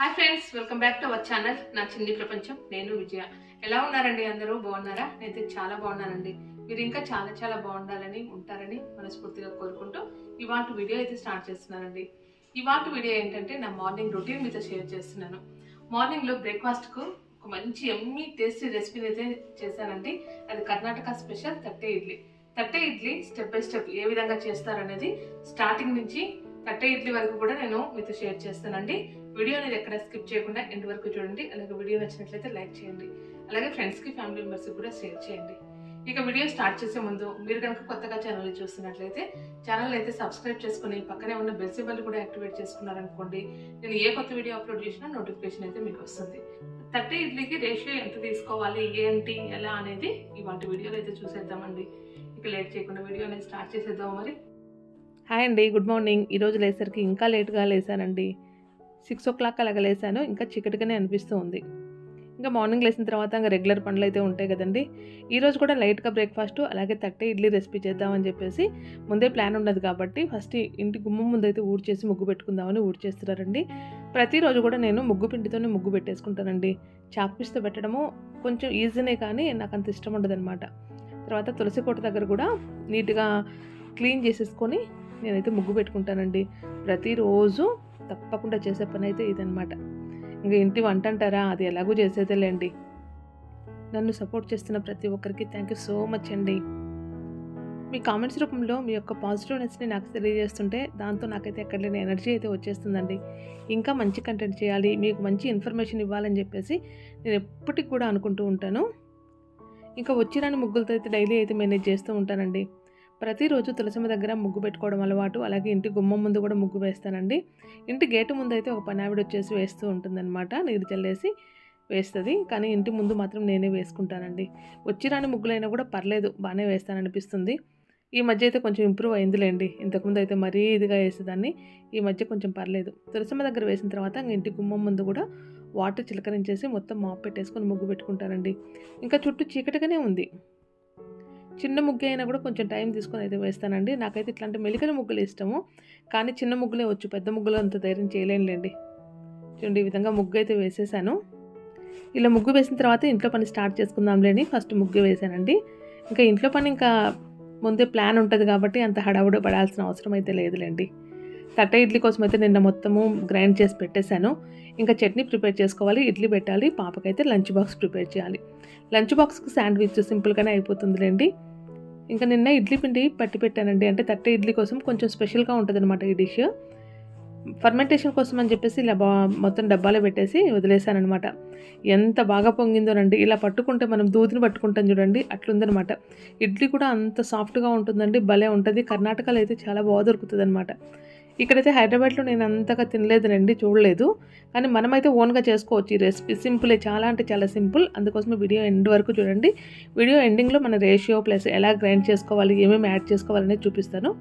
Hi friends, welcome back to our channel నా చిన్ని ప్రపంచం. నేను విజయ. ఎలా ఉన్నారండి? అందరూ బాగున్నారా? నేనైతే చాలా బాగున్నానండి. మీరు ఇంకా చాలా చాలా బాగుండాలని ఉంటారని మనస్ఫూర్తిగా కోరుకుంటూ ఇవాళ వీడియో అయితే స్టార్ట్ చేస్తున్నానండి. ఇవాళ వీడియో ఏంటంటే నా మార్నింగ్ రొటీన్ మీతో షేర్ చేస్తున్నాను. మార్నింగ్లో బ్రేక్ఫాస్ట్కు ఒక మంచి ఎమ్మీ టేస్టీ రెసిపీని అయితే చేశానండి. అది Karnataka special thatte idli. Thatte idli step by step ఏ విధంగా చేస్తారనేది స్టార్టింగ్ నుంచి తట్టె ఇడ్లీ వరకు కూడా నేను మీతో షేర్ చేస్తానండి. వీడియో అనేది ఎక్కడ స్కిప్ చేయకుండా ఎండ్ వరకు చూడండి. అలాగే వీడియో నచ్చినట్లయితే లైక్ చేయండి. అలాగే ఫ్రెండ్స్కి ఫ్యామిలీ మెంబర్స్కి కూడా షేర్ చేయండి. ఇక వీడియో స్టార్ట్ చేసే ముందు మీరు కనుక కొత్తగా ఛానల్ చూస్తున్నట్లయితే ఛానల్ అయితే సబ్స్క్రైబ్ చేసుకుని పక్కనే ఉన్న బెల్ సింబల్ కూడా యాక్టివేట్ చేసుకున్నారనుకోండి, నేను ఏ కొత్త వీడియో అప్లోడ్ చేసినా నోటిఫికేషన్ అయితే మీకు వస్తుంది. తట్టె ఇడ్లీకి రేషియో ఎంత తీసుకోవాలి, ఏంటి, ఎలా అనేది ఇవాళ వీడియోలో అయితే చూసేద్దామండి. ఇక లేట్ చేయకుండా వీడియో అనేది స్టార్ట్ చేసేద్దాం. మరి హాయ్ అండి, గుడ్ మార్నింగ్. ఈరోజు లేసరికి ఇంకా లేట్గా లేసానండి. 6 o'clock అలాగ లేసాను. ఇంకా చీకటిగానే అనిపిస్తూ ఉంది. ఇంకా మార్నింగ్ లేసిన తర్వాత ఇంకా రెగ్యులర్ పనులు అయితే ఉంటాయి కదండి. ఈరోజు కూడా లైట్గా బ్రేక్ఫాస్ట్ అలాగే తట్టె ఇడ్లీ రెసిపీ చేద్దామని చెప్పేసి ముందే ప్లాన్ ఉన్నది కాబట్టి ఫస్ట్ ఇంటి గుమ్మం ముందు అయితే ఊడ్చేసి ముగ్గు పెట్టుకుందామని ఊడ్చేస్తున్నారండి. ప్రతిరోజు కూడా నేను ముగ్గు పిండితోనే ముగ్గు పెట్టేసుకుంటానండి. చాక్పీస్తో పెట్టడము కొంచెం ఈజీనే కానీ నాకు అంత ఇష్టం ఉండదన్నమాట. తర్వాత తులసి కోట దగ్గర కూడా నీట్గా క్లీన్ చేసేసుకొని నేనైతే ముగ్గు పెట్టుకుంటానండి. ప్రతిరోజు తప్పకుండా చేసే పని అయితే ఇదనమాట. ఇంకా ఇంటి వంట అంటారా, అది ఎలాగూ చేసేదేలేండి. నన్ను సపోర్ట్ చేస్తున్న ప్రతి ఒక్కరికి థ్యాంక్ యూ సో మచ్ అండి. మీ కామెంట్స్ రూపంలో మీ యొక్క పాజిటివ్నెస్ని నాకు తెలియజేస్తుంటే దాంతో నాకైతే ఎక్కడ లేని ఎనర్జీ అయితే వచ్చేస్తుందండి. ఇంకా మంచి కంటెంట్ చేయాలి, మీకు మంచి ఇన్ఫర్మేషన్ ఇవ్వాలని చెప్పేసి నేను ఎప్పటికి కూడా అనుకుంటూ ఉంటాను. ఇంకా వచ్చిరాని ముగ్గులతో అయితే డైలీ అయితే మేనేజ్ చేస్తూ ఉంటానండి. ప్రతిరోజు తులసమ్మ దగ్గర ముగ్గు పెట్టుకోవడం అలవాటు. అలాగే ఇంటి గుమ్మం ముందు కూడా ముగ్గు వేస్తానండి. ఇంటి గేటు ముందు అయితే ఒక పని ఆవిడ వచ్చేసి వేస్తూ ఉంటుందన్నమాట. నీరు చల్లేసి వేస్తుంది. కానీ ఇంటి ముందు మాత్రం నేనే వేసుకుంటానండి. వచ్చిరాని ముగ్గులైనా కూడా పర్లేదు, బాగానే వేస్తాననిపిస్తుంది. ఈ మధ్య అయితే కొంచెం ఇంప్రూవ్ అయిందిలేండి. ఇంతకుముందు అయితే మరీ ఇదిగా వేసేదాన్ని. ఈ మధ్య కొంచెం పర్లేదు. తులసమ్మ దగ్గర వేసిన తర్వాత ఇంటి గుమ్మం ముందు కూడా వాటర్ చిలకరించేసి మొత్తం మాప్ పెట్టేసుకొని ముగ్గు పెట్టుకుంటానండి. ఇంకా చుట్టూ చీకటిగానే ఉంది. చిన్న ముగ్గు అయినా కూడా కొంచెం టైం తీసుకొని అయితే వేస్తానండి. నాకైతే ఇట్లాంటి మెలికల ముగ్గులు ఇష్టము, కానీ చిన్న ముగ్గులే వచ్చు, పెద్ద ముగ్గులు అంత ధైర్యం చేయలేనులేండి. చూడండి, ఈ విధంగా ముగ్గు అయితే వేసేసాను. ఇలా ముగ్గు వేసిన తర్వాత ఇంట్లో పని స్టార్ట్ చేసుకుందాంలేండి. ఫస్ట్ ముగ్గు వేసానండి. ఇంకా ఇంట్లో పని ఇంకా ముందే ప్లాన్ ఉంటుంది కాబట్టి అంత హడావుడి పడాల్సిన అవసరం అయితే లేదులేండి. తట్టె ఇడ్లీ కోసం అయితే నిన్న మొత్తము గ్రైండ్ చేసి పెట్టేశాను. ఇంకా చట్నీ ప్రిపేర్ చేసుకోవాలి, ఇడ్లీ పెట్టాలి, పాపకైతే లంచ్ బాక్స్ ప్రిపేర్ చేయాలి. లంచ్ బాక్స్కి శాండ్విచ్ సింపుల్గానే అయిపోతుందిలేండి. ఇంకా నిన్న ఇడ్లీ పిండి పట్టి పెట్టానండి. అంటే తట్టె ఇడ్లీ కోసం కొంచెం స్పెషల్గా ఉంటుంది అనమాట ఈ డిష్. ఫర్మెంటేషన్ కోసం అని చెప్పేసి ఇలా మొత్తం డబ్బాలో పెట్టేసి వదిలేసానమాట. ఎంత బాగా పొంగిందోనండి. ఇలా పట్టుకుంటే మనం దూదిని పట్టుకుంటాం చూడండి, అట్లుందనమాట. ఇడ్లీ కూడా అంత సాఫ్ట్గా ఉంటుందండి, భలే ఉంటుంది. కర్ణాటకలో అయితే చాలా బాగా దొరుకుతుంది అనమాట. ఇక్కడైతే హైదరాబాద్లో నేను అంతగా తినలేదులేండి, చూడలేదు. కానీ మనమైతే ఓన్గా చేసుకోవచ్చు ఈ రెసిపీ. సింపులే, చాలా అంటే చాలా సింపుల్. అందుకోసమే వీడియో ఎండ్ వరకు చూడండి. వీడియో ఎండింగ్లో మన రేషియో ప్లస్ ఎలా గ్రైండ్ చేసుకోవాలి, ఏమేమి యాడ్ చేసుకోవాలనేది చూపిస్తాను.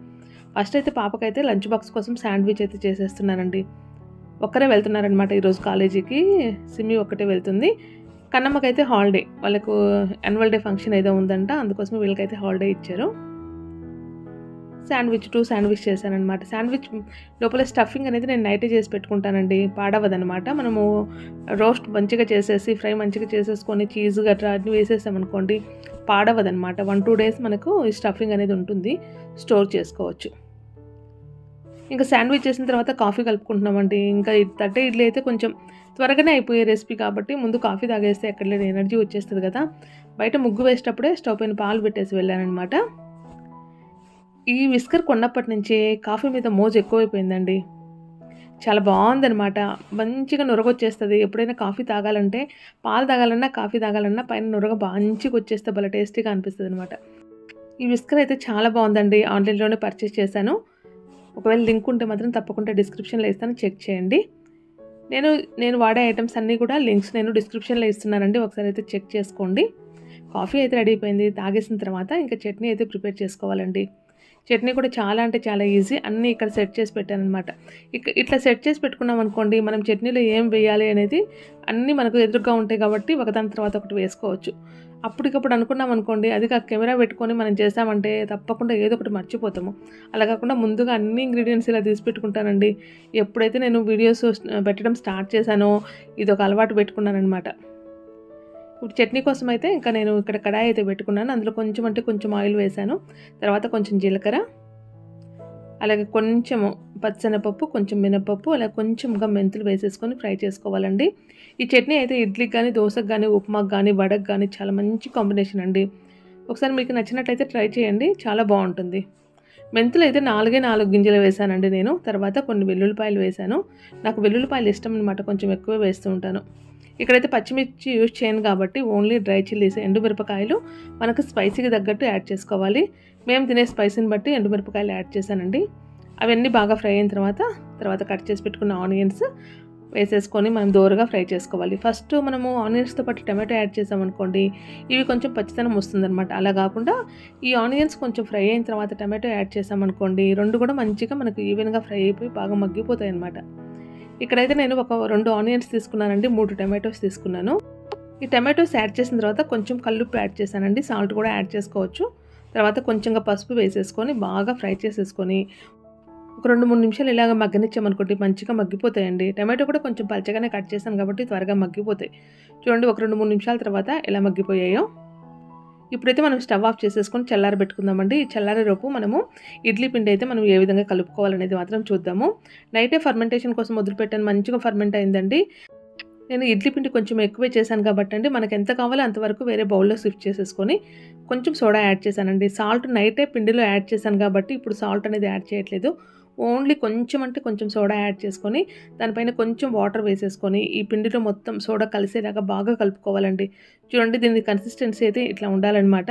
ఫస్ట్ అయితే పాపకైతే లంచ్ బాక్స్ కోసం శాండ్విచ్ అయితే చేసేస్తున్నానండి. ఒక్కరే వెళ్తున్నారనమాట ఈరోజు కాలేజీకి. సిమి ఒక్కటే వెళ్తుంది. కన్నమ్మకైతే హాలిడే, వాళ్ళకు యాన్యువల్ డే ఫంక్షన్ ఏదో ఉందంట, అందుకోసమే వీళ్ళకైతే హాలిడే ఇచ్చారు. టూ శాండ్విచ్ చేశానమాట. శాండ్విచ్ లోపల స్టఫింగ్ అనేది నేను నైటే చేసి పెట్టుకుంటానండి, పాడవదనమాట. మనము రోస్ట్ మంచిగా చేసేసి ఫ్రై మంచిగా చేసేసుకొని చీజ్ గట్రా అన్నీ వేసేసామనుకోండి, పాడవదనమాట. 1-2 days మనకు ఈ స్టఫింగ్ అనేది ఉంటుంది, స్టోర్ చేసుకోవచ్చు. ఇంకా శాండ్విచ్ చేసిన తర్వాత కాఫీ కలుపుకుంటున్నామండి. ఇంకా తట్టె ఇడ్లీ అయితే కొంచెం త్వరగానే అయిపోయే రెసిపీ కాబట్టి ముందు కాఫీ తాగేస్తే ఎక్కడ లేని ఎనర్జీ వచ్చేస్తుంది కదా. బయట ముగ్గు వేసేటప్పుడే స్టవ్ పైన పాలు పెట్టేసి వెళ్ళానమాట. ఈ విస్కర్ కొన్నప్పటి నుంచి కాఫీ మీద మోజు ఎక్కువైపోయిందండి. చాలా బాగుందనమాట. మంచిగా నురగొచ్చేస్తుంది. ఎప్పుడైనా కాఫీ తాగాలంటే, పాలు తాగాలన్నా కాఫీ తాగాలన్నా పైన నురగ మంచిగా వచ్చేస్తే భలే టేస్టీగా అనిపిస్తుంది అనమాట. ఈ విస్కర్ అయితే చాలా బాగుందండి. ఆన్లైన్లోనే పర్చేస్ చేశాను. ఒకవేళ లింక్ ఉంటే మాత్రం తప్పకుండా డిస్క్రిప్షన్లో ఇస్తాను, చెక్ చేయండి. నేను వాడే ఐటమ్స్ అన్నీ కూడా లింక్స్ నేను డిస్క్రిప్షన్లో ఇస్తున్నానండి, ఒకసారి అయితే చెక్ చేసుకోండి. కాఫీ అయితే రెడీ అయిపోయింది. తాగేసిన తర్వాత ఇంకా చట్నీ అయితే ప్రిపేర్ చేసుకోవాలండి. చట్నీ కూడా చాలా అంటే చాలా ఈజీ. అన్నీ ఇక్కడ సెట్ చేసి పెట్టానమాట. ఇట్లా సెట్ చేసి పెట్టుకున్నాం అనుకోండి, మనం చట్నీలో ఏం వేయాలి అనేది అన్నీ మనకు ఎదురుగా ఉంటాయి కాబట్టి ఒకదాని తర్వాత ఒకటి వేసుకోవచ్చు. అప్పటికప్పుడు అనుకున్నాం అనుకోండి, అది కెమెరా పెట్టుకొని మనం చేసామంటే తప్పకుండా ఏదో ఒకటి మర్చిపోతాము. అలా కాకుండా ముందుగా అన్ని ఇంగ్రీడియంట్స్ ఇలా తీసి పెట్టుకుంటానండి. ఎప్పుడైతే నేను వీడియోస్ పెట్టడం స్టార్ట్ చేశానో ఇదొక అలవాటు పెట్టుకున్నాననమాట. ఇప్పుడు చట్నీ కోసం అయితే ఇంకా నేను ఇక్కడ కడాయి అయితే పెట్టుకున్నాను. అందులో కొంచెం అంటే కొంచెం ఆయిల్ వేశాను. తర్వాత కొంచెం జీలకర్ర, అలాగే కొంచెము పచ్చెనపప్పు, కొంచెం మినపప్పు, అలా కొంచెంగా మెంతులు వేసేసుకొని ఫ్రై చేసుకోవాలండి. ఈ చట్నీ అయితే ఇడ్లీకి కానీ, దోసకు కానీ, ఉప్మాకు కానీ, వడకు కానీ చాలా మంచి కాంబినేషన్ అండి. ఒకసారి మీకు నచ్చినట్టయితే ట్రై చేయండి, చాలా బాగుంటుంది. మెంతులు అయితే 4 గింజలు వేశానండి నేను. తర్వాత కొన్ని వెల్లుల్లిపాయలు వేశాను. నాకు వెల్లుల్లిపాయలు ఇష్టం అనమాట, కొంచెం ఎక్కువ వేస్తూ ఉంటాను. ఇక్కడైతే పచ్చిమిర్చి యూజ్ చేయను కాబట్టి ఓన్లీ డ్రై చిల్లీస్, ఎండుమిరపకాయలు మనకు స్పైసీకి తగ్గట్టు యాడ్ చేసుకోవాలి. మేము తినే స్పైసీని బట్టి ఎండుమిరపకాయలు యాడ్ చేశానండి. అవన్నీ బాగా ఫ్రై అయిన తర్వాత కట్ చేసి పెట్టుకున్న ఆనియన్స్ వేసేసుకొని మనం దోరగా ఫ్రై చేసుకోవాలి. ఫస్ట్ మనము ఆనియన్స్తో పాటు టమాటో యాడ్ చేసామనుకోండి, ఇవి కొంచెం పచ్చితనం వస్తుందన్నమాట. అలా కాకుండా ఈ ఆనియన్స్ కొంచెం ఫ్రై అయిన తర్వాత టమాటో యాడ్ చేసామనుకోండి, రెండు కూడా మంచిగా మనకు ఈవెన్గా ఫ్రై అయిపోయి బాగా మగ్గిపోతాయి అన్నమాట. ఇక్కడైతే నేను ఒక 2 ఆనియన్స్ తీసుకున్నానండి, 3 టమాటోస్ తీసుకున్నాను. ఈ టమాటోస్ యాడ్ చేసిన తర్వాత కొంచెం కల్లుప్పు యాడ్ చేశానండి, సాల్ట్ కూడా యాడ్ చేసుకోవచ్చు. తర్వాత కొంచెంగా పసుపు వేసేసుకొని బాగా ఫ్రై చేసేసుకొని ఒక 2-3 నిమిషాలు ఇలాగ మగ్గనిచ్చామనుకోండి మంచిగా మగ్గిపోతాయండి. టమాటో కూడా కొంచెం పలచగానే కట్ చేశాను కాబట్టి త్వరగా మగ్గిపోతాయి. చూడండి, ఒక 2-3 నిమిషాల తర్వాత ఎలా మగ్గిపోయాయో. ఇప్పుడైతే మనం స్టవ్ ఆఫ్ చేసేసుకొని చల్లారబెట్టుకుందామండి. ఈ చల్లారేలోపు మనము ఇడ్లీ పిండి అయితే మనం ఏ విధంగా కలుపుకోవాలనేది మాత్రం చూద్దాము. నైటే ఫర్మెంటేషన్ కోసం వదిలిపెట్టాను, మంచిగా ఫర్మెంట్ అయిందండి. నేను ఇడ్లీ పిండి కొంచెం ఎక్కువే చేశాను కాబట్టి అండి, మనకు ఎంత కావాలో అంతవరకు వేరే బౌల్లో షిఫ్ట్ చేసేసుకొని కొంచెం సోడా యాడ్ చేశానండి. సాల్ట్ నైటే పిండిలో యాడ్ చేశాను కాబట్టి ఇప్పుడు సాల్ట్ అనేది యాడ్ చేయట్లేదు. ఓన్లీ కొంచెం అంటే కొంచెం సోడా యాడ్ చేసుకొని దానిపైన కొంచెం వాటర్ వేసేసుకొని ఈ పిండిలో మొత్తం సోడా కలిసేలాగా బాగా కలుపుకోవాలండి. చూడండి, దీని కన్సిస్టెన్సీ అయితే ఇట్లా ఉండాలన్నమాట.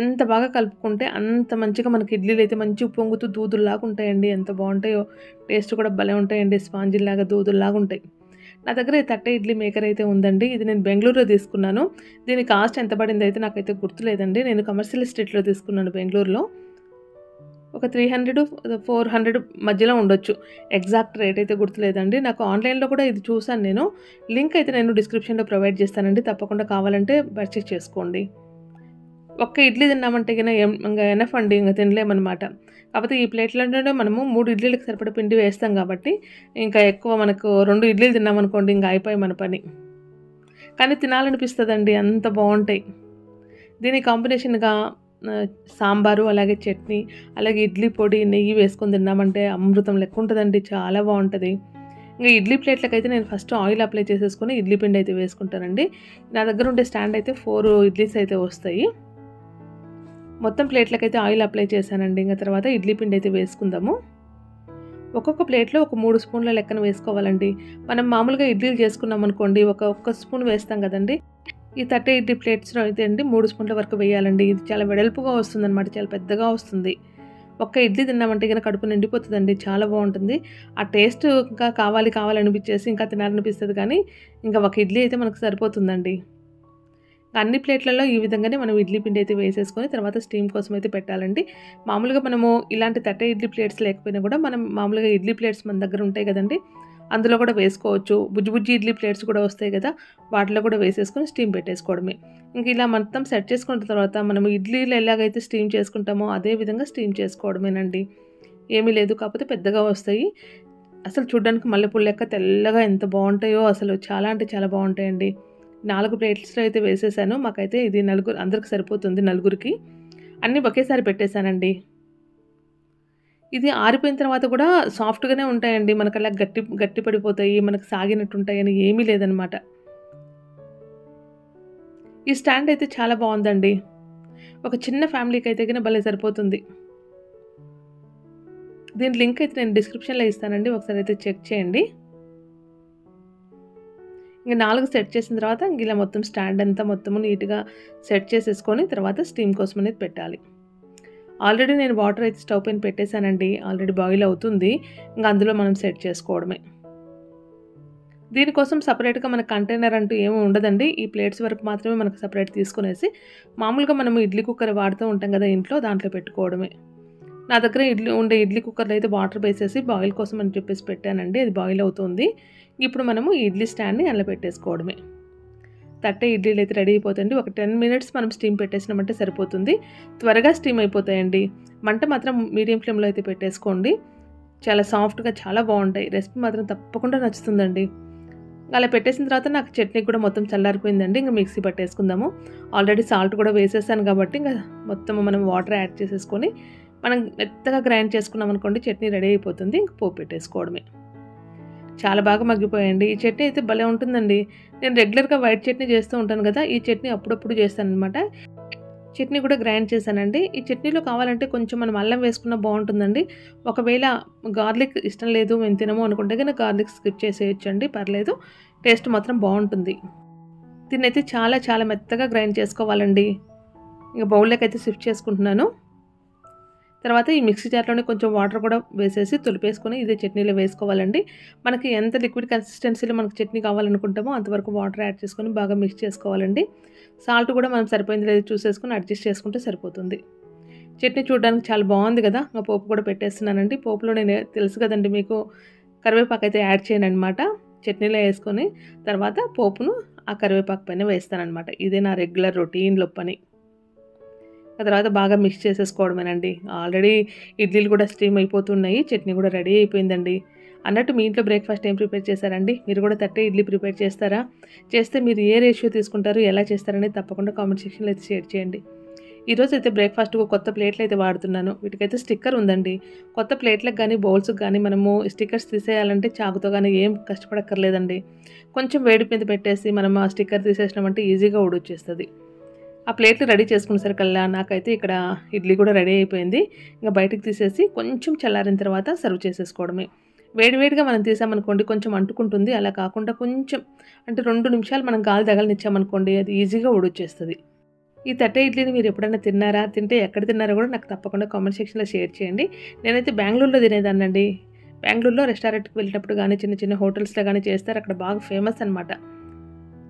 ఎంత బాగా కలుపుకుంటే అంత మంచిగా మనకి ఇడ్లీలు అయితే మంచిగా పొంగుతూ దూదుల్లాగా ఉంటాయండి. ఎంత బాగుంటాయో, టేస్ట్ కూడా భలే ఉంటాయండి, స్పాంజిల్లాగా దూదుల్లాగా ఉంటాయి. నా దగ్గర ఈ తట్ట ఇడ్లీ మేకర్ అయితే ఉందండి. ఇది నేను బెంగళూరులో తీసుకున్నాను. దీని కాస్ట్ ఎంత పడింది అయితే నాకైతే గుర్తులేదండి. నేను కమర్షియల్ స్ట్రీట్లో తీసుకున్నాను బెంగళూరులో. ఒక 300-400 మధ్యలో ఉండొచ్చు. ఎగ్జాక్ట్ రేట్ అయితే గుర్తులేదండి. నాకు ఆన్లైన్లో కూడా ఇది చూసాను నేను. లింక్ అయితే నేను డిస్క్రిప్షన్లో ప్రొవైడ్ చేస్తానండి, తప్పకుండా కావాలంటే పర్చేస్ చేసుకోండి. ఒక్క ఇడ్లీ తిన్నామంటే ఇంకా ఎనఫ్ అండి, ఇంకా తినలేమన్నమాట. కాకపోతే ఈ ప్లేట్లోనే మనము 3 ఇడ్లీలకు సరిపడా పిండి వేస్తాం కాబట్టి ఇంకా ఎక్కువ మనకు 2 ఇడ్లీలు తిన్నామనుకోండి ఇంకా అయిపోయి మన పని. కానీ తినాలనిపిస్తుందండి, అంత బాగుంటాయి. దీని కాంబినేషన్గా సాంబారు, అలాగే చట్నీ, అలాగే ఇడ్లీ పొడి, నెయ్యి వేసుకొని తిన్నామంటే అమృతం లెక్క ఉంటుందండి, చాలా బాగుంటుంది. ఇంకా ఇడ్లీ ప్లేట్లకైతే నేను ఫస్ట్ ఆయిల్ అప్లై చేసేసుకొని ఇడ్లీ పిండి అయితే వేసుకుంటానండి. నా దగ్గర ఉండే స్టాండ్ అయితే 4 ఇడ్లీస్ అయితే వస్తాయి. మొత్తం ప్లేట్లకైతే ఆయిల్ అప్లై చేశానండి. ఇంకా తర్వాత ఇడ్లీ పిండి అయితే వేసుకుందాము. ఒక్కొక్క ప్లేట్లో ఒక 3 స్పూన్ల లెక్కన వేసుకోవాలండి. మనం మామూలుగా ఇడ్లీలు చేసుకున్నాం అనుకోండి ఒక్క స్పూన్ వేస్తాం కదండి. ఈ 30 ఇడ్లీ ప్లేట్స్లో అయితే అండి 3 స్పూన్ల వరకు వేయాలండి. ఇది చాలా వెడల్పుగా వస్తుందన్నమాట, చాలా పెద్దగా వస్తుంది. ఒక్క ఇడ్లీ తిన్నామంటే కనుక కడుపు నిండిపోతుందండి, చాలా బాగుంటుంది. ఆ టేస్ట్ ఇంకా కావాలనిపించేసి ఇంకా తినాలనిపిస్తుంది, కానీ ఇంకా ఒక ఇడ్లీ అయితే మనకు సరిపోతుందండి. అన్ని ప్లేట్లలో ఈ విధంగానే మనం ఇడ్లీ పిండి అయితే వేసేసుకొని తర్వాత స్టీమ్ కోసం అయితే పెట్టాలండి. మామూలుగా మనము ఇలాంటి 30 ఇడ్లీ ప్లేట్స్ లేకపోయినా కూడా మనం మామూలుగా ఇడ్లీ ప్లేట్స్ మన దగ్గర ఉంటాయి కదండి, అందులో కూడా వేసుకోవచ్చు. బుజ్జి ఇడ్లీ ప్లేట్స్ కూడా వస్తాయి కదా, వాటిలో కూడా వేసేసుకొని స్టీమ్ పెట్టేసుకోవడమే. ఇంక ఇలా మొత్తం సెట్ చేసుకున్న తర్వాత మనము ఇడ్లీలు ఎలాగైతే స్టీమ్ చేసుకుంటామో అదే విధంగా స్టీమ్ చేసుకోవడమేనండి. ఏమీ లేదు, కాకపోతే పెద్దగా వస్తాయి. అసలు చూడడానికి మల్లెపూలు లెక్క తెల్లగా ఎంత బాగుంటాయో, అసలు చాలా అంటే చాలా బాగుంటాయండి. 4 ప్లేట్స్లో అయితే వేసేసాను. మాకైతే ఇది అందరికి సరిపోతుంది, నలుగురికి. అన్నీ ఒకేసారి పెట్టేశానండి. ఇది ఆరిపోయిన తర్వాత కూడా సాఫ్ట్గానే ఉంటాయండి, మనకు అలా గట్టి పడిపోతాయి, మనకు సాగినట్టు ఉంటాయని ఏమీ లేదనమాట. ఈ స్టాండ్ అయితే చాలా బాగుందండి. ఒక చిన్న ఫ్యామిలీకి అయితే కానీ భలే సరిపోతుంది. దీని లింక్ అయితే నేను డిస్క్రిప్షన్లో ఇస్తానండి, ఒకసారి అయితే చెక్ చేయండి. ఇంక 4 సెట్ చేసిన తర్వాత ఇలా మొత్తం స్టాండ్ అంతా మొత్తము నీట్గా సెట్ చేసేసుకొని తర్వాత స్టీమ్ కోసం అనేది పెట్టాలి. ఆల్రెడీ నేను వాటర్ అయితే స్టవ్ పైన పెట్టేశానండి, ఆల్రెడీ బాయిల్ అవుతుంది. ఇంకా అందులో మనం సెట్ చేసుకోవడమే. దీనికోసం సపరేట్గా మనకు కంటైనర్ అంటూ ఏమీ ఉండదండి. ఈ ప్లేట్స్ వరకు మాత్రమే మనకు సపరేట్ తీసుకునేసి మామూలుగా మనము ఇడ్లీ కుక్కర్ వాడుతూ ఉంటాం కదా ఇంట్లో, దాంట్లో పెట్టుకోవడమే. నా దగ్గర ఇడ్లీ కుక్కర్లో అయితే వాటర్ వేసేసి బాయిల్ కోసం అని చెప్పేసి పెట్టానండి, అది బాయిల్ అవుతుంది. ఇప్పుడు మనము ఈ ఇడ్లీ స్టాండ్ని అలా పెట్టేసుకోవడమే. తట్టే ఇడ్లీలు అయితే రెడీ అయిపోతాయండి. ఒక 10 మినిట్స్ మనం స్టీమ్ పెట్టేసినామంటే సరిపోతుంది. త్వరగా స్టీమ్ అయిపోతాయండి. మంట మాత్రం మీడియం ఫ్లేమ్లో అయితే పెట్టేసుకోండి. చాలా సాఫ్ట్గా చాలా బాగుంటాయి. రెసిపీ మాత్రం తప్పకుండా నచ్చుతుందండి. అలా పెట్టేసిన తర్వాత నాకు చట్నీ కూడా మొత్తం చల్లారిపోయిందండి. ఇంకా మిక్సీ పట్టేసుకుందాము. ఆల్రెడీ సాల్ట్ కూడా వేసేసాను కాబట్టి ఇంకా మొత్తం మనం వాటర్ యాడ్ చేసేసుకొని మనం మెత్తగా గ్రైండ్ చేసుకున్నాం అనుకోండి, చట్నీ రెడీ అయిపోతుంది. ఇంక పోపు పెట్టేసుకోవడమే. చాలా బాగా మగ్గిపోయాయండి. ఈ చట్నీ అయితే భలే ఉంటుందండి. నేను రెగ్యులర్గా వైట్ చట్నీ చేస్తూ ఉంటాను కదా, ఈ చట్నీ అప్పుడప్పుడు చేస్తానన్నమాట. చట్నీ కూడా గ్రైండ్ చేశానండి. ఈ చట్నీలో కావాలంటే కొంచెం మనం అల్లం వేసుకున్న బాగుంటుందండి. ఒకవేళ గార్లిక్ ఇష్టం లేదు, మేము తినము అనుకుంటే కనుక గార్లిక్ స్కిప్ చేసేయచ్చండి, పర్లేదు. టేస్ట్ మాత్రం బాగుంటుంది. దీన్నైతే చాలా చాలా మెత్తగా గ్రైండ్ చేసుకోవాలండి. ఇంకా బౌల్లోకి అయితే షిఫ్ట్ చేసుకుంటున్నాను. తర్వాత ఈ మిక్సీ జార్లోనే కొంచెం వాటర్ కూడా వేసేసి తులిపేసుకొని ఇదే చట్నీలో వేసుకోవాలండి. మనకి ఎంత లిక్విడ్ కన్సిస్టెన్సీలో మనకు చట్నీ కావాలనుకుంటామో అంతవరకు వాటర్ యాడ్ చేసుకొని బాగా మిక్స్ చేసుకోవాలండి. సాల్ట్ కూడా మనం సరిపోయింది లేదు చూసేసుకొని అడ్జస్ట్ చేసుకుంటే సరిపోతుంది. చట్నీ చూడడానికి చాలా బాగుంది కదా. ఇంకా పోపు కూడా పెట్టేస్తున్నానండి. పోపులో నేను తెలుసు కదండి మీకు, కరివేపాకు అయితే యాడ్ చేయను అనమాట. చట్నీలో వేసుకొని తర్వాత పోపును ఆ కరివేపాకు పైన వేస్తానమాట. ఇదే నా రెగ్యులర్ రొటీన్లో పని. ఆ తర్వాత బాగా మిక్స్ చేసేసుకోవడమేనండి. ఆల్రెడీ ఇడ్లీలు కూడా స్టీమ్ అయిపోతున్నాయి, చట్నీ కూడా రెడీ అయిపోయిందండి. అన్నట్టు మీ ఇంట్లో బ్రేక్ఫాస్ట్ ఏం ప్రిపేర్ చేశారండి? మీరు కూడా తట్టే ఇడ్లీ ప్రిపేర్ చేస్తారా? చేస్తే మీరు ఏ రేషియో తీసుకుంటారు, ఎలా చేస్తారనేది తప్పకుండా కామెంట్ సెక్షన్లో అయితే షేర్ చేయండి. ఈరోజు అయితే బ్రేక్ఫాస్ట్కు కొత్త ప్లేట్లు అయితే వాడుతున్నాను. వీటికైతే స్టిక్కర్ ఉందండి. కొత్త ప్లేట్లకు కానీ బౌల్స్కి కానీ మనము స్టిక్కర్స్ తీసేయాలంటే చాకుతో కానీ ఏం కష్టపడక్కర్లేదండి. కొంచెం వేడి మీద పెట్టేసి మనం ఆ స్టిక్కర్ తీసేసినామంటే ఈజీగా ఊడొచ్చేస్తుంది. ఆ ప్లేట్లు రెడీ చేసుకునేసరికల్లా నాకైతే ఇక్కడ ఇడ్లీ కూడా రెడీ అయిపోయింది. ఇంకా బయటకు తీసేసి కొంచెం చల్లారిన తర్వాత సర్వ్ చేసేసుకోవడమే. వేడివేడిగా మనం తీసామనుకోండి కొంచెం అంటుకుంటుంది. అలా కాకుండా కొంచెం అంటే 2 నిమిషాలు మనం గాలి తగలనిచ్చామనుకోండి, అది ఈజీగా ఊడొచ్చేస్తుంది. ఈ తట్టే ఇడ్లీని మీరు ఎప్పుడైనా తిన్నారా? తింటే ఎక్కడ తిన్నారో కూడా నాకు తప్పకుండా కామెంట్ సెక్షన్లో షేర్ చేయండి. నేనైతే బెంగళూరులో తినేదాన్నండి. బెంగళూరులో రెస్టారెంట్కి వెళ్ళినప్పుడు కానీ చిన్న చిన్న హోటల్స్లో కానీ చేస్తారు. అక్కడ బాగా ఫేమస్ అనమాట.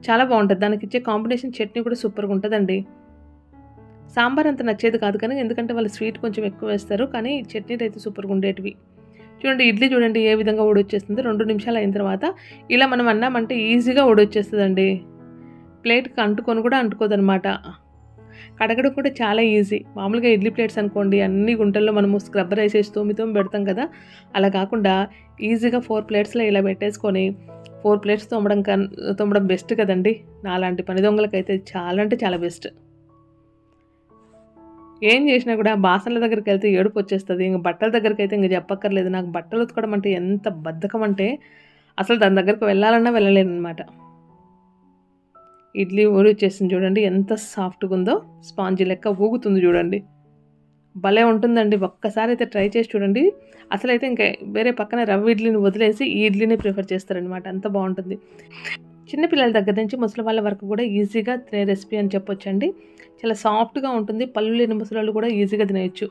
చాలా బాగుంటుంది. దానికి ఇచ్చే కాంబినేషన్ చట్నీ కూడా సూపర్గా ఉంటుందండి. సాంబార్ అంత నచ్చేది కాదు కానీ, ఎందుకంటే వాళ్ళు స్వీట్ కొంచెం ఎక్కువ వేస్తారు. కానీ చట్నీలు అయితే సూపర్గా ఉండేటివి. చూడండి ఇడ్లీ చూడండి ఏ విధంగా ఊడొచ్చేస్తుంది. 2 నిమిషాలు అయిన తర్వాత ఇలా మనం అన్నామంటే ఈజీగా ఊడొచ్చేస్తుందండి. ప్లేట్కి అంటుకొని కూడా అంటుకోదనమాట. కడగడం కూడా చాలా ఈజీ. మామూలుగా ఇడ్లీ ప్లేట్స్ అనుకోండి అన్ని గుంటల్లో మనము స్క్రబ్బర్ వేసేసి తోమి పెడతాం కదా, అలా కాకుండా ఈజీగా 4 ప్లేట్స్లో ఇలా పెట్టేసుకొని 4 ప్లేట్స్ తోమడం బెస్ట్ కదండి. నాలాంటి పని దొంగలకైతే చాలా అంటే చాలా బెస్ట్. ఏం చేసినా కూడా బాసనల దగ్గరికి వెళ్తే ఏడుపు వచ్చేస్తుంది. ఇంక బట్టల దగ్గరికి అయితే ఇంక చెప్పక్కర్లేదు. నాకు బట్టలు ఉతకడం అంటే ఎంత బద్ధకం అంటే అసలు దాని దగ్గరికి వెళ్ళాలన్నా వెళ్ళలేను అనమాట. ఇడ్లీ ఊడొచ్చేసింది చూడండి, ఎంత సాఫ్ట్గా ఉందో. స్పాంజీ లెక్క ఊగుతుంది చూడండి, భలే ఉంటుందండి. ఒక్కసారి అయితే ట్రై చేసి చూడండి. అసలైతే ఇంకా వేరే పక్కన రవ్వ ఇడ్లీని వదిలేసి ఈ ఇడ్లీని ప్రిఫర్ చేస్తారనమాట. అంత బాగుంటుంది. చిన్నపిల్లల దగ్గర నుంచి ముసలి వాళ్ళ వరకు కూడా ఈజీగా తినే రెసిపీ అని చెప్పొచ్చండి. చాలా సాఫ్ట్గా ఉంటుంది. పళ్ళు లేని ముసలి కూడా ఈజీగా తినేయచ్చు.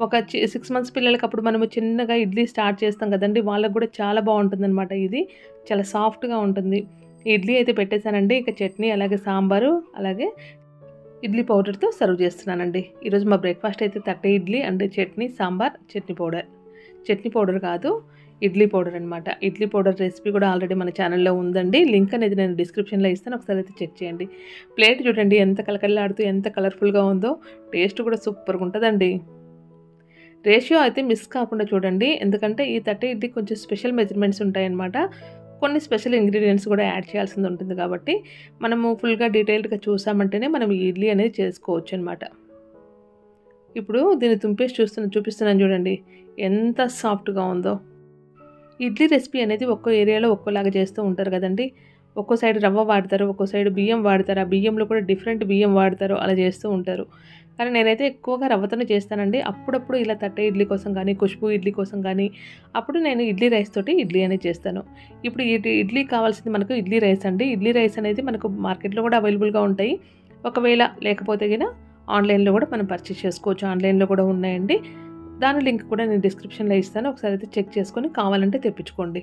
ఒక 6 మంత్స్ పిల్లలకి అప్పుడు మనము చిన్నగా ఇడ్లీ స్టార్ట్ చేస్తాం కదండి, వాళ్ళకు కూడా చాలా బాగుంటుంది అనమాట. ఇది చాలా సాఫ్ట్గా ఉంటుంది. ఇడ్లీ అయితే పెట్టేశానండి. ఇక చట్నీ అలాగే సాంబారు అలాగే ఇడ్లీ పౌడర్తో సర్వ్ చేస్తున్నానండి. ఈరోజు మా బ్రేక్ఫాస్ట్ అయితే తట్టే ఇడ్లీ అండ్ చట్నీ, సాంబార్, చట్నీ పౌడర్ కాదు ఇడ్లీ పౌడర్ అనమాట. ఇడ్లీ పౌడర్ రెసిపీ కూడా ఆల్రెడీ మన ఛానల్లో ఉందండి. లింక్ అనేది నేను డిస్క్రిప్షన్లో ఇస్తాను, ఒకసారి అయితే చెక్ చేయండి. ప్లేట్ చూడండి ఎంత కలకల్లాడుతూ ఎంత కలర్ఫుల్గా ఉందో. టేస్ట్ కూడా సూపర్గా ఉంటుందండి. రేషియో అయితే మిస్ కాకుండా చూడండి, ఎందుకంటే ఈ తట్టే ఇడ్లీ కొంచెం స్పెషల్ మెజర్మెంట్స్ ఉంటాయన్నమాట. కొన్ని స్పెషల్ ఇంగ్రీడియంట్స్ కూడా యాడ్ చేయాల్సింది ఉంటుంది కాబట్టి మనము ఫుల్గా డీటెయిల్డ్గా చూసామంటేనే మనం ఈ ఇడ్లీ అనేది చేసుకోవచ్చు అనమాట. ఇప్పుడు దీన్ని తుంపేసి చూపిస్తున్నాను చూడండి ఎంత సాఫ్ట్గా ఉందో. ఇడ్లీ రెసిపీ అనేది ఒక్కో ఏరియాలో ఒక్కోలాగా చేస్తూ ఉంటారు కదండి. ఒక్కో సైడ్ రవ్వ వాడతారు, ఒక్కో సైడ్ బియ్యం వాడతారు. ఆ బియ్యంలో కూడా డిఫరెంట్ బియ్యం వాడతారు, అలా చేస్తూ ఉంటారు. కానీ నేనైతే ఎక్కువగా రవ్వతోనే చేస్తానండి. అప్పుడప్పుడు ఇలా తట్టే ఇడ్లీ కోసం కానీ ఖుష్బూ ఇడ్లీ కోసం కానీ అప్పుడు నేను ఇడ్లీ రైస్ తోటి ఇడ్లీ అనేది చేస్తాను. ఇప్పుడు ఇడ్లీ కావాల్సింది మనకు ఇడ్లీ రైస్ అండి. ఇడ్లీ రైస్ అనేది మనకు మార్కెట్లో కూడా అవైలబుల్గా ఉంటాయి. ఒకవేళ లేకపోతే గిన ఆన్లైన్లో కూడా మనం పర్చేస్ చేసుకోవచ్చు. ఆన్లైన్లో కూడా ఉన్నాయండి. దాని లింక్ కూడా నేను డిస్క్రిప్షన్లో ఇస్తాను, ఒకసారి అయితే చెక్ చేసుకొని కావాలంటే తెప్పించుకోండి.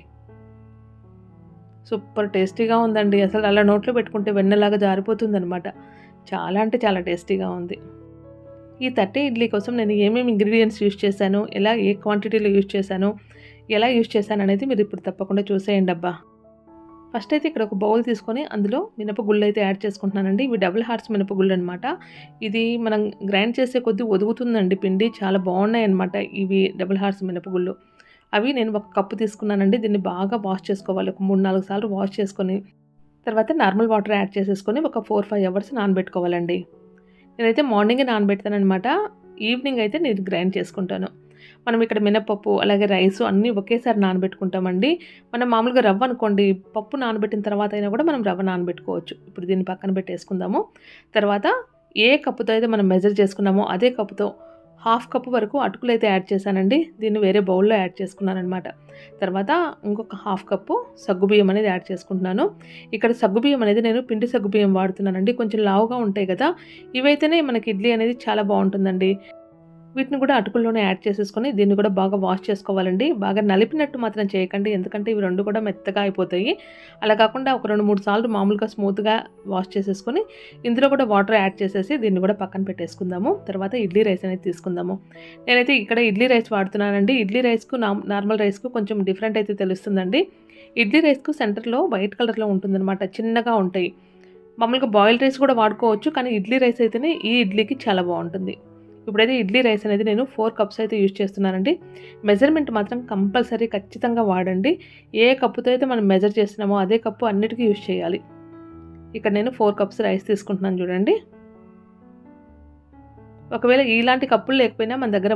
సూపర్ టేస్టీగా ఉందండి. అసలు అలా నోట్లో పెట్టుకుంటే వెన్నలాగా జారిపోతుంది అనమాట. చాలా అంటే చాలా టేస్టీగా ఉంది. ఈ తట్టే ఇడ్లీ కోసం నేను ఏమేమి ఇంగ్రీడియంట్స్ యూజ్ చేశాను, ఏ క్వాంటిటీలో యూజ్ చేశాను, ఎలా యూజ్ చేశాను అనేది మీరు ఇప్పుడు తప్పకుండా చూసేయండి అబ్బా. ఫస్ట్ అయితే ఇక్కడ ఒక బౌల్ తీసుకొని అందులో మినపగుళ్ళు అయితే యాడ్ చేసుకుంటున్నానండి. ఇవి డబుల్ హార్ట్స్ మినపగుళ్ళు అనమాట. ఇది మనం గ్రైండ్ చేసే కొద్దీ ఒదుగుతుందండి పిండి. చాలా బాగున్నాయి అనమాట ఇవి డబుల్ హార్ట్స్ మినపగుళ్ళు. అవి నేను ఒక కప్పు తీసుకున్నానండి. దీన్ని బాగా వాష్ చేసుకోవాలి. ఒక 3-4 సార్లు వాష్ చేసుకొని తర్వాత నార్మల్ వాటర్ యాడ్ చేసేసుకొని ఒక 4-5 అవర్స్ నానబెట్టుకోవాలండి. నేనైతే మార్నింగే నానబెడతాననమాట. ఈవినింగ్ అయితే నేను గ్రైండ్ చేసుకుంటాను. మనం ఇక్కడ మినపప్పు అలాగే రైసు అన్నీ ఒకేసారి నానబెట్టుకుంటామండి. మనం మామూలుగా రవ్వ అనుకోండి, పప్పు నానబెట్టిన తర్వాత అయినా కూడా మనం రవ్వ నానబెట్టుకోవచ్చు. ఇప్పుడు దీన్ని పక్కన పెట్టేసుకుందాము. తర్వాత ఏ కప్పుతో అయితే మనం మెజర్ చేసుకున్నామో అదే కప్పుతో 1/2 కప్పు వరకు అటుకులైతే యాడ్ చేశానండి. దీన్ని వేరే బౌల్లో యాడ్ చేసుకున్నానమాట. తర్వాత ఇంకొక 1/2 కప్పు సగ్గుబియ్యం అనేది యాడ్ చేసుకుంటున్నాను. ఇక్కడ సగ్గుబియ్యం అనేది నేను పిండి సగ్గుబియ్యం వాడుతున్నానండి. కొంచెం లావుగా ఉంటాయి కదా, ఇవైతేనే మనకి ఇడ్లీ అనేది చాలా బాగుంటుందండి. వీటిని కూడా అటుకుల్లోనే యాడ్ చేసేసుకొని దీన్ని కూడా బాగా వాష్ చేసుకోవాలండి. బాగా నలిపినట్టు మాత్రం చేయకండి, ఎందుకంటే ఇవి రెండు కూడా మెత్తగా అయిపోతాయి. అలా కాకుండా ఒక 2-3 సార్లు మామూలుగా స్మూత్గా వాష్ చేసేసుకొని ఇందులో కూడా వాటర్ యాడ్ చేసేసి దీన్ని కూడా పక్కన పెట్టేసుకుందాము. తర్వాత ఇడ్లీ రైస్ అనేది తీసుకుందాము. నేనైతే ఇక్కడ ఇడ్లీ రైస్ వాడుతున్నానండి. ఇడ్లీ రైస్కు నార్మల్ రైస్కు కొంచెం డిఫరెంట్ అయితే తెలుస్తుందండి. ఇడ్లీ రైస్కు సెంటర్లో వైట్ కలర్లో ఉంటుందన్నమాట, చిన్నగా ఉంటాయి. మామూలుగా బాయిల్డ్ రైస్ కూడా వాడుకోవచ్చు, కానీ ఇడ్లీ రైస్ అయితేనే ఈ ఇడ్లీకి చాలా బాగుంటుంది. ఇప్పుడైతే ఇడ్లీ రైస్ అనేది నేను 4 కప్స్ అయితే యూజ్ చేస్తున్నానండి. మెజర్మెంట్ మాత్రం కంపల్సరీ ఖచ్చితంగా వాడండి. ఏ కప్పుతో అయితే మనం మెజర్ చేస్తున్నామో అదే కప్పు అన్నిటికీ యూజ్ చేయాలి. ఇక్కడ నేను 4 కప్స్ రైస్ తీసుకుంటున్నాను చూడండి. ఒకవేళ ఇలాంటి కప్పులు లేకపోయినా మన దగ్గర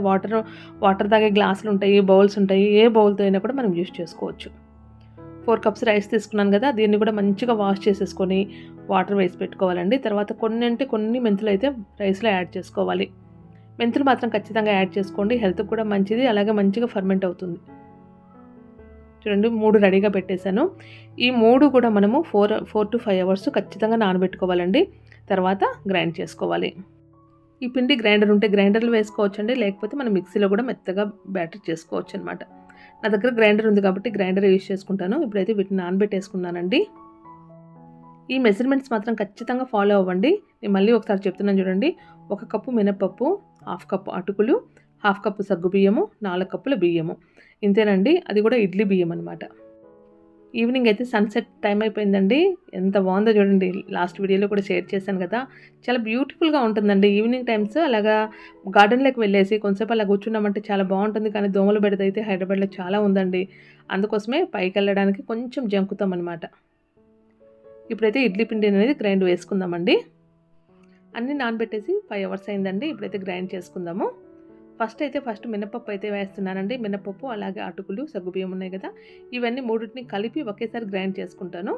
వాటర్ తాగే గ్లాసులు ఉంటాయి, బౌల్స్ ఉంటాయి. ఏ బౌల్తో అయినా కూడా మనం యూజ్ చేసుకోవచ్చు. 4 కప్స్ రైస్ తీసుకున్నాను కదా, దీన్ని కూడా మంచిగా వాష్ చేసేసుకొని వాటర్ వేసి పెట్టుకోవాలండి. తర్వాత కొన్ని మెంతులు అయితే రైస్లో యాడ్ చేసుకోవాలి. మెంతులు మాత్రం ఖచ్చితంగా యాడ్ చేసుకోండి, హెల్త్కి కూడా మంచిది, అలాగే మంచిగా ఫర్మెంట్ అవుతుంది. చూడండి 3 రెడీగా పెట్టేశాను. ఈ 3 కూడా మనము 4 to 5 అవర్స్ ఖచ్చితంగా నానబెట్టుకోవాలండి. తర్వాత గ్రైండ్ చేసుకోవాలి. ఈ పిండి గ్రైండర్ ఉంటే గ్రైండర్లో వేసుకోవచ్చండి, లేకపోతే మనం మిక్సీలో కూడా మెత్తగా బ్యాటర్ చేసుకోవచ్చు అనమాట. నా దగ్గర గ్రైండర్ ఉంది కాబట్టి గ్రైండర్ యూజ్ చేసుకుంటాను. ఇప్పుడైతే వీటిని నానబెట్టేసుకున్నానండి. ఈ మెజర్మెంట్స్ మాత్రం ఖచ్చితంగా ఫాలో అవ్వండి. నేను మళ్ళీ ఒకసారి చెప్తున్నాను చూడండి. 1 కప్పు మినపప్పు, 1/2 కప్పు అటుకులు, 1/2 కప్పు సగ్గుబియ్యము, 4 కప్పుల బియ్యము. ఇంతేనండి, అది కూడా ఇడ్లీ బియ్యం అనమాట. ఈవినింగ్ అయితే సన్సెట్ టైం అయిపోయిందండి. ఎంత బాగుందో చూడండి. లాస్ట్ వీడియోలో కూడా షేర్ చేశాను కదా, చాలా బ్యూటిఫుల్గా ఉంటుందండి. ఈవినింగ్ టైమ్స్ అలాగా గార్డెన్లోకి వెళ్ళేసి కొంచెంసేపు అలా కూర్చున్నామంటే చాలా బాగుంటుంది. కానీ దోమల బెడద అయితే హైదరాబాద్లో చాలా ఉందండి. అందుకోసమే పైకి వెళ్ళడానికి కొంచెం జంకుతాం అనమాట. ఇప్పుడైతే ఇడ్లీ పిండి అనేది గ్రైండ్ వేసుకుందామండి. అన్నీ నానబెట్టేసి 5 అవర్స్ అయిందండి. ఇప్పుడైతే గ్రైండ్ చేసుకుందాము. ఫస్ట్ మినపప్పు అయితే వేస్తున్నానండి. మినపప్పు అలాగే అటుకులు సగ్గుబియ్యం ఉన్నాయి కదా, ఇవన్నీ మూడింటిని కలిపి ఒకేసారి గ్రైండ్ చేసుకుంటాను.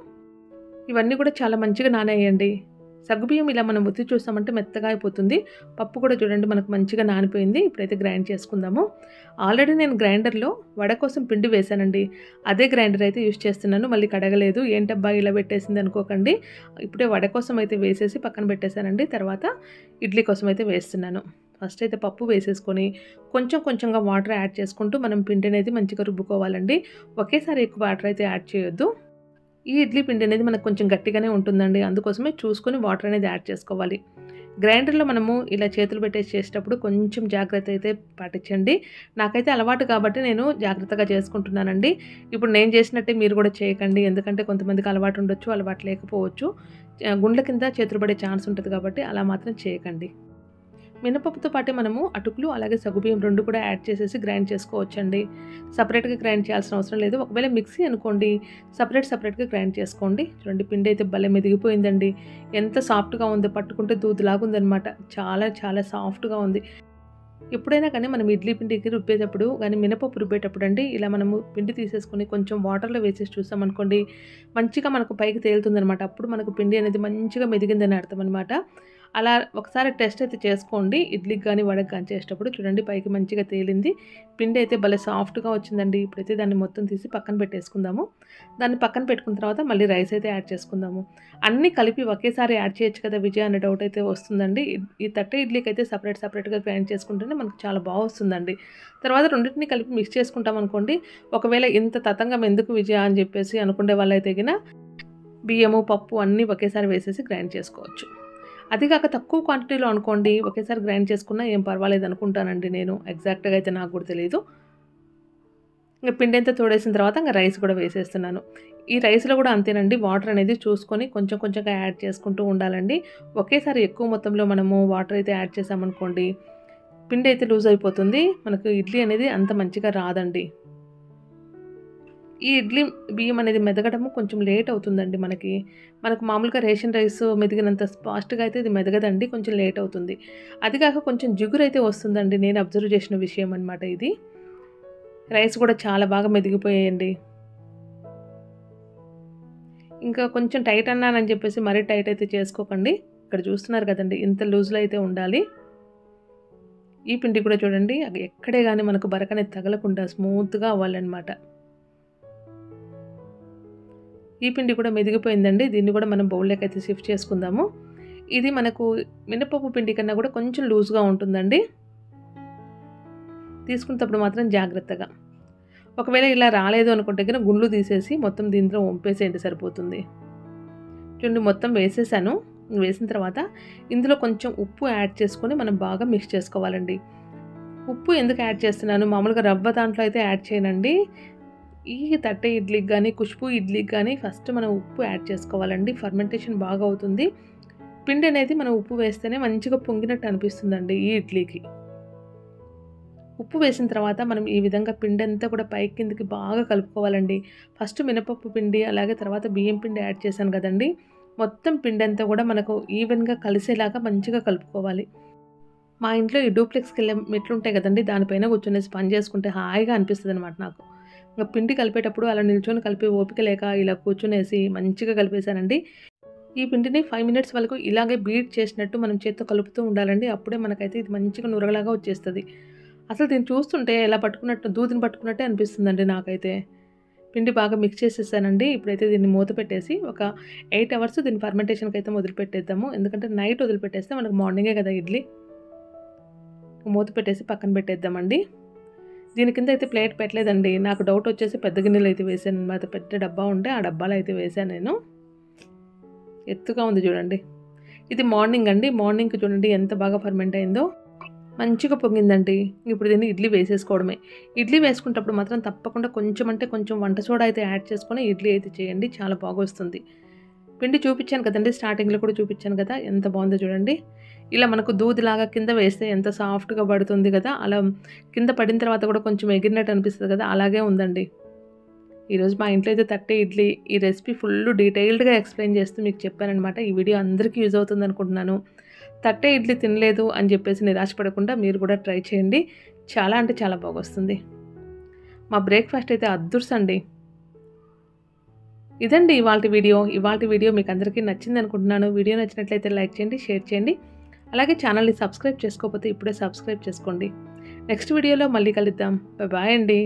ఇవన్నీ కూడా చాలా మంచిగా నానేయండి. సగ్గుబియ్యం ఇలా మనం ఒత్తి చూస్తామంటే మెత్తగా అయిపోతుంది. పప్పు కూడా చూడండి మనకు మంచిగా నానిపోయింది. ఇప్పుడైతే గ్రైండ్ చేసుకుందాము. ఆల్రెడీ నేను గ్రైండర్లో వడ కోసం పిండి వేశానండి. అదే గ్రైండర్ అయితే యూజ్ చేస్తున్నాను. మళ్ళీ కడగలేదు. ఏంటబ్బా ఇలా పెట్టేసింది అనుకోకండి. ఇప్పుడే వడ కోసం అయితే వేసేసి పక్కన పెట్టేశానండి. తర్వాత ఇడ్లీ కోసం అయితే వేస్తున్నాను. ఫస్ట్ అయితే పప్పు వేసేసుకొని కొంచెంగా వాటర్ యాడ్ చేసుకుంటూ మనం పిండిని అయితే మంచిగా రుబ్బుకోవాలండి. ఒకేసారి ఎక్కువ వాటర్ అయితే యాడ్ చేయొద్దు. ఈ ఇడ్లీ పిండి అనేది మనకు కొంచెం గట్టిగానే ఉంటుందండి. అందుకోసమే చూసుకొని వాటర్ అనేది యాడ్ చేసుకోవాలి. గ్రైండర్లో మనము ఇలా చేతులు పెట్టేసి చేసేటప్పుడు కొంచెం జాగ్రత్త అయితే పాటించండి. నాకైతే అలవాటు కాబట్టి నేను జాగ్రత్తగా చేసుకుంటున్నానండి. ఇప్పుడు నేను చేసినట్టే మీరు కూడా చేయకండి. ఎందుకంటే కొంతమందికి అలవాటు ఉండొచ్చు, అలవాటు లేకపోవచ్చు. గుండ్ల కింద చేతులు పడే ఛాన్స్ ఉంటుంది కాబట్టి అలా మాత్రం చేయకండి. మినపప్పుతో పాటే మనము అటుకులు అలాగే సగ్గుబియ్యం 2 కూడా యాడ్ చేసేసి గ్రైండ్ చేసుకోవచ్చండి. సపరేట్గా గ్రైండ్ చేయాల్సిన అవసరం లేదు. ఒకవేళ మిక్సీ అనుకోండి, సపరేట్గా గ్రైండ్ చేసుకోండి. చూడండి పిండి అయితే భలే మెదిగిపోయిందండి. ఎంత సాఫ్ట్గా ఉందో, పట్టుకుంటే దూదులాగా ఉందనమాట. చాలా సాఫ్ట్గా ఉంది. ఎప్పుడైనా కానీ మనం ఇడ్లీ పిండికి రుబ్బేటప్పుడు కానీ మినపప్పు రుబ్బేటప్పుడు అండి, ఇలా మనము పిండి తీసేసుకొని కొంచెం వాటర్లో వేసేసి చూసామనుకోండి, మంచిగా మనకు పైకి తేలుతుందనమాట. అప్పుడు మనకు పిండి అనేది మంచిగా మెదిగిందని అర్థం అనమాట. అలా ఒకసారి టెస్ట్ అయితే చేసుకోండి. ఇడ్లీకి కానీ వడకి కానీ చేసేటప్పుడు చూడండి పైకి మంచిగా తేలింది. పిండి అయితే భలే సాఫ్ట్గా వచ్చిందండి. ఇప్పుడైతే దాన్ని మొత్తం తీసి పక్కన పెట్టేసుకుందాము. దాన్ని పక్కన పెట్టుకున్న తర్వాత మళ్ళీ రైస్ అయితే యాడ్ చేసుకుందాము. అన్నీ కలిపి ఒకేసారి యాడ్ చేయొచ్చు కదా విజయ అనే డౌట్ అయితే వస్తుందండి. ఈ తట్టె ఇడ్లీకి అయితే సపరేట్గా గ్రైండ్ చేసుకుంటేనే మనకు చాలా బాగా వస్తుందండి. తర్వాత రెండింటిని కలిపి మిక్స్ చేసుకుంటాం అనుకోండి, ఒకవేళ ఇంత తతంగం ఎందుకు విజయ అని చెప్పేసి అనుకునే వాళ్ళైతే గిన బియ్యము పప్పు అన్నీ ఒకేసారి వేసేసి గ్రైండ్ చేసుకోవచ్చు. అది కాక తక్కువ క్వాంటిటీలో అనుకోండి, ఒకేసారి గ్రైండ్ చేసుకున్నా ఏం పర్వాలేదు అనుకుంటానండి నేను. ఎగ్జాక్ట్గా అయితే నాకు కూడా తెలియదు. ఇంకా పిండి అంతా తోడేసిన తర్వాత ఇంకా రైస్ కూడా వేసేస్తున్నాను. ఈ రైస్‌లో కూడా అంతేనండి. వాటర్ అనేది చూసుకొని కొంచెం కొంచెంగా యాడ్ చేసుకుంటూ ఉండాలండి. ఒకేసారి ఎక్కువ మొత్తంలో మనము వాటర్ అయితే యాడ్ చేసామనుకోండి, పిండి అయితే లూజ్ అయిపోతుంది. మనకు ఇడ్లీ అనేది అంత మంచిగా రాదండి. ఈ ఇడ్లీ బియ్యం అనేది మెదగడము కొంచెం లేట్ అవుతుందండి మనకి. మనకు మామూలుగా రేషన్ రైస్ మెదిగినంత ఫాస్ట్‌గా అయితే ఇది మెదగదండి. కొంచెం లేట్ అవుతుంది. అది కాక కొంచెం జిగురైతే వస్తుందండి. నేను అబ్జర్వ్ చేసిన విషయం అనమాట ఇది. రైస్ కూడా చాలా బాగా మెదిగిపోయాయండి. ఇంకా కొంచెం టైట్ అన్నానని చెప్పేసి మరీ టైట్ అయితే చేసుకోకండి. ఇక్కడ చూస్తున్నారు కదండీ! ఇంత లూజ్‌లో అయితే ఉండాలి. ఈ పిండి కూడా చూడండి ఎక్కడే గాని మనకు బరకనేది తగలకుండా స్మూత్‌గా అవ్వాలన్నమాట. ఈ పిండి కూడా మెదిగిపోయిందండి. దీన్ని కూడా మనం బౌల్‌లోకి అయితే షిఫ్ట్ చేసుకుందాము. ఇది మనకు మినపప్పు పిండి కన్నా కూడా కొంచెం లూజ్‌గా ఉంటుందండి. తీసుకునేటప్పుడు మాత్రం జాగ్రత్తగా. ఒకవేళ ఇలా రాలేదు అనుకుంటే గనుక గుండ్లు తీసేసి మొత్తం దీంట్లో వంపేసేయండి సరిపోతుంది. చూడండి మొత్తం వేసేసాను. వేసిన తర్వాత ఇందులో కొంచెం ఉప్పు యాడ్ చేసుకొని మనం బాగా మిక్స్ చేసుకోవాలండి. ఉప్పు ఎందుకు యాడ్ చేస్తున్నాను, మామూలుగా రవ్వ దాంట్లో అయితే యాడ్ చేయనండి. ఈ తట్టె ఇడ్లీకి గానీ, ఖుష్బూ ఇడ్లీకి గానీ ఫస్ట్ మనం ఉప్పు యాడ్ చేసుకోవాలండి. ఫర్మెంటేషన్ బాగా అవుతుంది. పిండి అనేది మనం ఉప్పు వేస్తేనే మంచిగా పొంగినట్టు అనిపిస్తుందండి ఈ ఇడ్లీకి. ఉప్పు వేసిన తర్వాత మనం ఈ విధంగా పిండి అంతా కూడా పైకి కిందకి బాగా కలుపుకోవాలండి. ఫస్ట్ మినపప్పు పిండి అలాగే తర్వాత బియ్యం పిండి యాడ్ చేశాను కదండీ! మొత్తం పిండి అంతా కూడా మనకు ఈవెన్‌గా కలిసేలాగా మంచిగా కలుపుకోవాలి. మా ఇంట్లో ఈ డూప్లెక్స్‌కెళ్ళే మెట్లుంటాయి కదండీ! దానిపైన కూర్చొనేసి పని చేసుకుంటే హాయిగా అనిపిస్తదనమాట నాకు. ఇంక పిండి కలిపేటప్పుడు అలా నిల్చొని కలిపే ఓపిక లేక ఇలా కూర్చొనేసి మంచిగా కలిపేశానండి. ఈ పిండిని 5 మినిట్స్ వరకు ఇలాగే బీట్ చేసినట్టు మనం చేత్తో కలుపుతూ ఉండాలండి. అప్పుడే మనకైతే ఇది మంచిగా నురగలాగా వచ్చేస్తది. అసలు దీన్ని చూస్తుంటే ఎలా పట్టుకున్నట్టు దూదిని పట్టుకున్నట్టే అనిపిస్తుందండి నాకైతే. పిండి బాగా మిక్స్ చేసేసానండి. ఇప్పుడైతే దీన్ని మూత పెట్టేసి ఒక 8 అవర్స్ దీన్ని ఫర్మెంటేషన్‌కైతే వదిలిపెట్టేద్దాము. ఎందుకంటే నైట్ వదిలిపెట్టేస్తే మనకు మార్నింగే కదా ఇడ్లీ. మూత పెట్టేసి పక్కన పెట్టేద్దామండి. దీని కింద అయితే ప్లేట్ పెట్టలేదండి. నాకు డౌట్ వచ్చేసి పెద్ద గిన్నెలో అయితే వేసాననమాట. పెద్ద డబ్బా ఉంటే ఆ డబ్బాలో అయితే వేసాను నేను. ఎత్తుగా ఉంది చూడండి. ఇది మార్నింగ్ అండి. మార్నింగ్‌కి చూడండి ఎంత బాగా ఫర్మెంట్ అయిందో. మంచిగా పొంగిందండి. ఇప్పుడు దీన్ని ఇడ్లీ వేసేసుకోవడమే. ఇడ్లీ వేసుకునేటప్పుడు మాత్రం తప్పకుండా కొంచెం అంటే కొంచెం వంట సోడా అయితే యాడ్ చేసుకొని ఇడ్లీ అయితే చేయండి. చాలా బాగొస్తుంది. పిండి చూపించాను కదండీ! స్టార్టింగ్‌లో కూడా చూపించాను కదా! ఎంత బాగుందో చూడండి. ఇలా మనకు దూదిలాగా కింద వేస్తే ఎంత సాఫ్ట్‌గా పడుతుంది కదా! అలా కింద పడిన తర్వాత కూడా కొంచెం ఎగిరినట్టు అనిపిస్తది కదా! అలాగే ఉందండి. ఈరోజు మా ఇంట్లో అయితే తట్టే ఇడ్లీ ఈ రెసిపీ ఫుల్ డీటెయిల్డ్‌గా ఎక్స్‌ప్లెయిన్ చేస్తూ మీకు చెప్పాననమాట. ఈ వీడియో అందరికీ యూజ్ అవుతుందనుకుంటున్నాను. తట్టే ఇడ్లీ తినలేదు అని చెప్పేసి నిరాశపడకుండా మీరు కూడా ట్రై చేయండి. చాలా అంటే చాలా బాగొస్తుంది. మా బ్రేక్‌ఫాస్ట్ అయితే అద్దుర్సండి. ఇదండి ఇవాల్టి వీడియో. ఇవాల్టి వీడియో మీకు అందరికీ నచ్చిందనుకుంటున్నాను. వీడియో నచ్చినట్లయితే లైక్ చేయండి, షేర్ చేయండి. అలాగే ఛానల్‌ని సబ్స్క్రైబ్ చేసుకోకపోతే ఇప్పుడే సబ్స్క్రైబ్ చేసుకోండి. నెక్స్ట్ వీడియోలో మళ్ళీ కలుద్దాం. బాయ్ అండి.